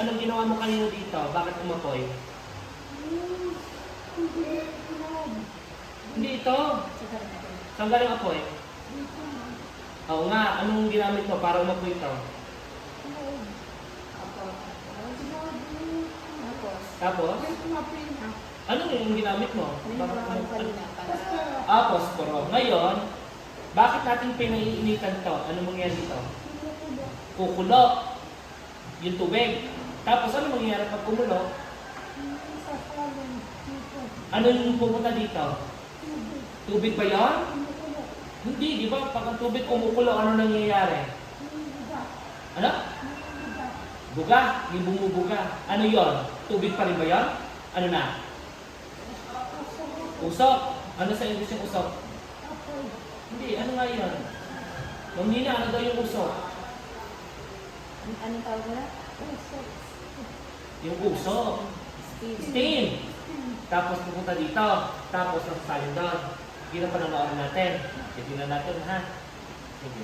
anong ginawa mo kanina dito? Bakit umapoy? Hindi ito. Saan galing apoy? Oo nga, anong ginamit mo para umapoy ito? Tapos? Ano yung ginamit mo? Posporo. Ngayon, bakit natin pinaiinitan to? Ano mangyayari dito? Kukulo yung tubig. Tapos ano mangyayari pag kumulo? Ano yung pupunta dito? Tubig ba yun? Hindi, di ba? Pag ang tubig kumukulo, ano nangyayari? Ano? Buga, yung bumubuga. Ano yon? Tubig pa rin ba yon? Ano na? Usok. Ano sa English yung usok? Hindi, ano nga yun? Ma'am Nina, ano daw yung usok? Anong tawag na? Yung usok. Steam. Tapos pupunta dito. Tapos nasasalin doon. Hindi na panonoorin natin. Tignan natin ha. Sige.